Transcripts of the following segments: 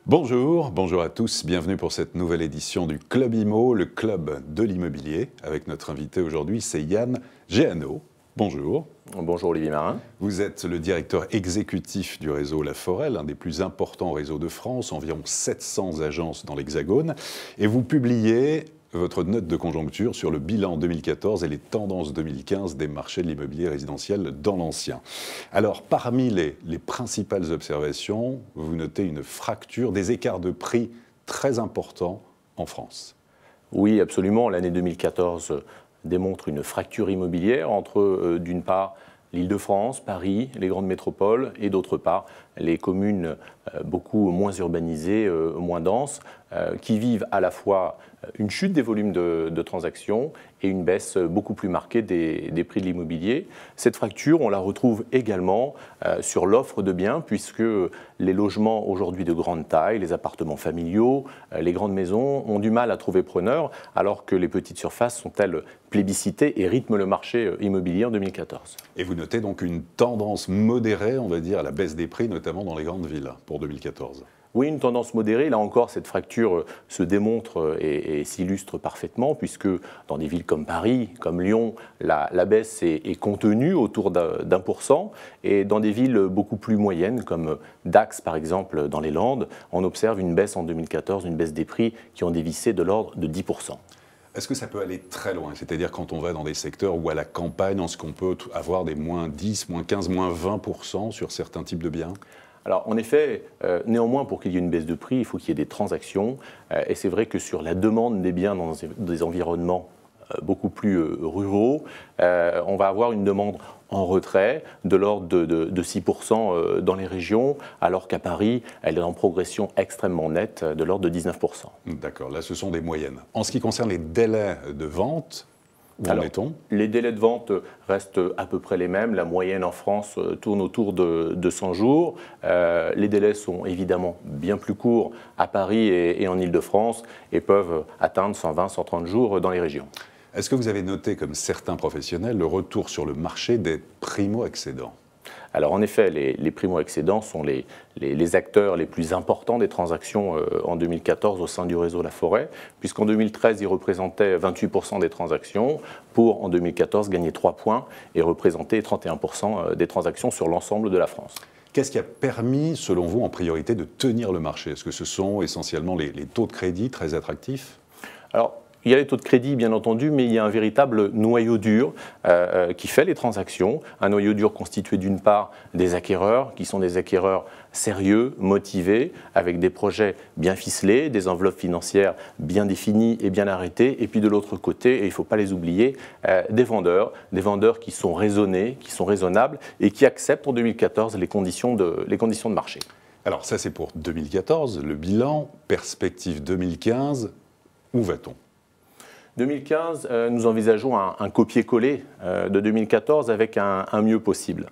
Bonjour, bonjour à tous, bienvenue pour cette nouvelle édition du Club IMO, le club de l'immobilier. Avec notre invité aujourd'hui, c'est Yann Géano. Bonjour. Bonjour Olivier Marin. Vous êtes le directeur exécutif du réseau La Forêt, l'un des plus importants réseaux de France, environ 700 agences dans l'Hexagone. Et vous publiez votre note de conjoncture sur le bilan 2014 et les tendances 2015 des marchés de l'immobilier résidentiel dans l'ancien. Alors, parmi les principales observations, vous notez une fracture, des écarts de prix très importants en France. Oui, absolument. L'année 2014 démontre une fracture immobilière entre, d'une part, l'Île-de-France, Paris, les grandes métropoles, et d'autre part, les communes beaucoup moins urbanisées, moins denses, qui vivent à la fois une chute des volumes de transactions et une baisse beaucoup plus marquée des prix de l'immobilier. Cette fracture, on la retrouve également sur l'offre de biens, puisque les logements aujourd'hui de grande taille, les appartements familiaux, les grandes maisons ont du mal à trouver preneur, alors que les petites surfaces sont, elles, plébiscitées et rythment le marché immobilier en 2014. Et vous notez donc une tendance modérée, on va dire, à la baisse des prix, notamment dans les grandes villes, pour 2014. Oui, une tendance modérée. Là encore, cette fracture se démontre et s'illustre parfaitement, puisque dans des villes comme Paris, comme Lyon, la baisse est contenue autour d'1%. Et dans des villes beaucoup plus moyennes, comme Dax par exemple, dans les Landes, on observe une baisse en 2014, une baisse des prix qui ont dévissé de l'ordre de 10%. Est-ce que ça peut aller très loin? C'est-à-dire quand on va dans des secteurs où à la campagne, est-ce qu'on peut avoir des moins 10, moins 15, moins 20% sur certains types de biens? Alors en effet, néanmoins, pour qu'il y ait une baisse de prix, il faut qu'il y ait des transactions. Et c'est vrai que sur la demande des biens dans des environnements beaucoup plus ruraux, on va avoir une demande en retrait de l'ordre de 6% dans les régions, alors qu'à Paris, elle est en progression extrêmement nette de l'ordre de 19%. D'accord, là ce sont des moyennes. En ce qui concerne les délais de vente, où en est-on? Les délais de vente restent à peu près les mêmes. La moyenne en France tourne autour de 100 jours. Les délais sont évidemment bien plus courts à Paris et en Île-de-France et peuvent atteindre 120, 130 jours dans les régions. Est-ce que vous avez noté, comme certains professionnels, le retour sur le marché des primo-accédants? Alors en effet, les primo-accédants sont les acteurs les plus importants des transactions en 2014 au sein du réseau La Forêt, puisqu'en 2013, ils représentaient 28% des transactions, pour en 2014 gagner 3 points et représenter 31% des transactions sur l'ensemble de la France. Qu'est-ce qui a permis, selon vous, en priorité, de tenir le marché? Est-ce que ce sont essentiellement les taux de crédit très attractifs? Alors, il y a les taux de crédit, bien entendu, mais il y a un véritable noyau dur qui fait les transactions. Un noyau dur constitué d'une part des acquéreurs, qui sont des acquéreurs sérieux, motivés, avec des projets bien ficelés, des enveloppes financières bien définies et bien arrêtées. Et puis de l'autre côté, et il ne faut pas les oublier, des vendeurs qui sont raisonnés, qui sont raisonnables et qui acceptent en 2014 les conditions de marché. Alors ça, c'est pour 2014. Le bilan, perspective 2015, où va-t-on? 2015, nous envisageons un copier-coller de 2014 avec un mieux possible.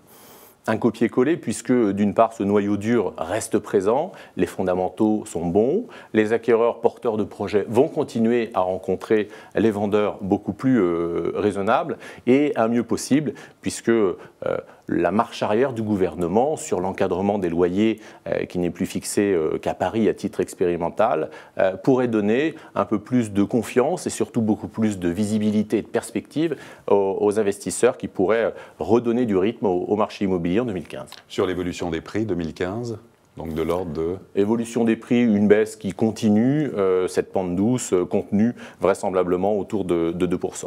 Un copier-coller puisque d'une part ce noyau dur reste présent, les fondamentaux sont bons, les acquéreurs porteurs de projets vont continuer à rencontrer les vendeurs beaucoup plus raisonnables et un mieux possible puisque la marche arrière du gouvernement sur l'encadrement des loyers qui n'est plus fixé qu'à Paris à titre expérimental pourrait donner un peu plus de confiance et surtout beaucoup plus de visibilité et de perspective aux investisseurs qui pourraient redonner du rythme au marché immobilier en 2015. Sur l'évolution des prix 2015, donc de l'ordre de... Évolution des prix, une baisse qui continue, cette pente douce contenue vraisemblablement autour de 2%.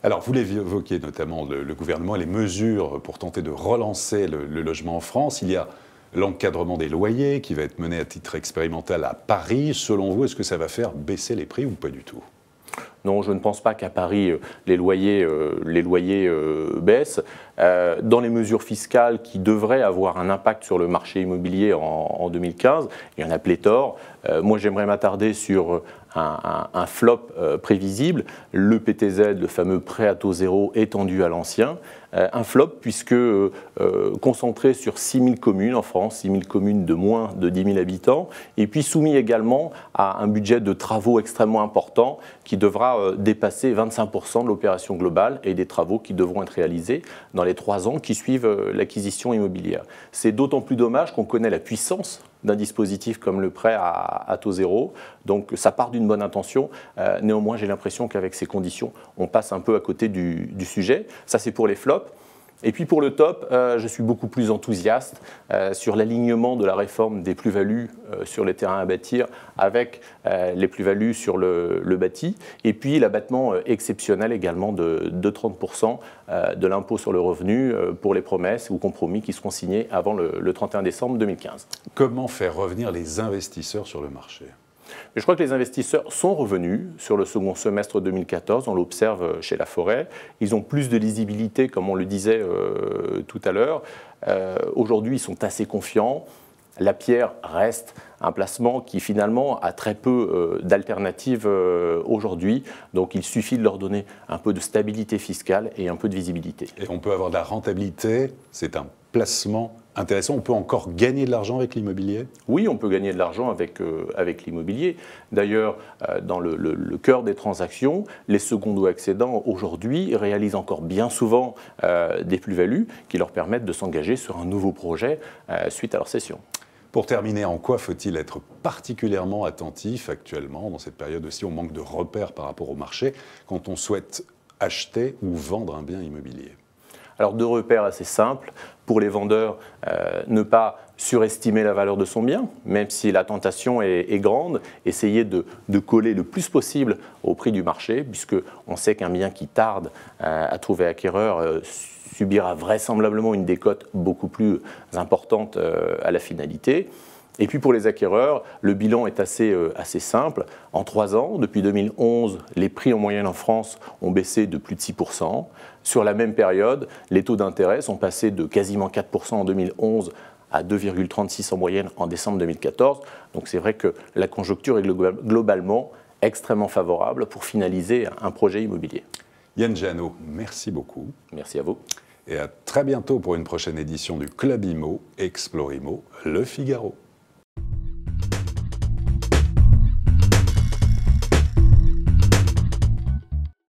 Alors, vous l'évoquiez notamment, le gouvernement et les mesures pour tenter de relancer le logement en France. Il y a l'encadrement des loyers qui va être mené à titre expérimental à Paris. Selon vous, est-ce que ça va faire baisser les prix ou pas du tout? Non, je ne pense pas qu'à Paris, les loyers baissent. Dans les mesures fiscales qui devraient avoir un impact sur le marché immobilier en 2015, il y en a pléthore. Moi, j'aimerais m'attarder sur un flop prévisible, le PTZ, le fameux prêt à taux zéro étendu à l'ancien, Un flop puisque concentré sur 6 000 communes en France, 6 000 communes de moins de 10 000 habitants, et puis soumis également à un budget de travaux extrêmement important qui devra dépasser 25% de l'opération globale et des travaux qui devront être réalisés dans les 3 ans qui suivent l'acquisition immobilière. C'est d'autant plus dommage qu'on connaît la puissance d'un dispositif comme le prêt à taux zéro. Donc ça part d'une bonne intention. Néanmoins, j'ai l'impression qu'avec ces conditions, on passe un peu à côté du sujet. Ça, c'est pour les flops. Et puis pour le top, je suis beaucoup plus enthousiaste sur l'alignement de la réforme des plus-values sur les terrains à bâtir avec les plus-values sur le bâti. Et puis l'abattement exceptionnel également de 30% de l'impôt sur le revenu pour les promesses ou compromis qui seront signés avant le 31 décembre 2015. Comment faire revenir les investisseurs sur le marché ? Mais je crois que les investisseurs sont revenus sur le second semestre 2014, on l'observe chez Laforêt. Ils ont plus de lisibilité, comme on le disait tout à l'heure. Aujourd'hui, ils sont assez confiants. La pierre reste un placement qui finalement a très peu d'alternatives aujourd'hui. Donc il suffit de leur donner un peu de stabilité fiscale et un peu de visibilité. Et on peut avoir de la rentabilité, c'est un placement intéressant. On peut encore gagner de l'argent avec l'immobilier ? Oui, on peut gagner de l'argent avec l'immobilier. D'ailleurs, dans le cœur des transactions, les secondo-accédants aujourd'hui réalisent encore bien souvent des plus-values qui leur permettent de s'engager sur un nouveau projet suite à leur cession. Pour terminer, en quoi faut-il être particulièrement attentif actuellement, dans cette période aussi, on manque de repères par rapport au marché, quand on souhaite acheter ou vendre un bien immobilier ? Alors 2 repères assez simples. Pour les vendeurs, ne pas surestimer la valeur de son bien, même si la tentation est grande, essayer de coller le plus possible au prix du marché, puisqu'on sait qu'un bien qui tarde à trouver acquéreur subira vraisemblablement une décote beaucoup plus importante à la finalité. Et puis pour les acquéreurs, le bilan est assez simple. En 3 ans, depuis 2011, les prix en moyenne en France ont baissé de plus de 6%. Sur la même période, les taux d'intérêt sont passés de quasiment 4% en 2011 à 2,36% en moyenne en décembre 2014. Donc c'est vrai que la conjoncture est globalement extrêmement favorable pour finaliser un projet immobilier. Yann Jeannot, merci beaucoup. Merci à vous. Et à très bientôt pour une prochaine édition du Club Immo, Explore Immo, Le Figaro.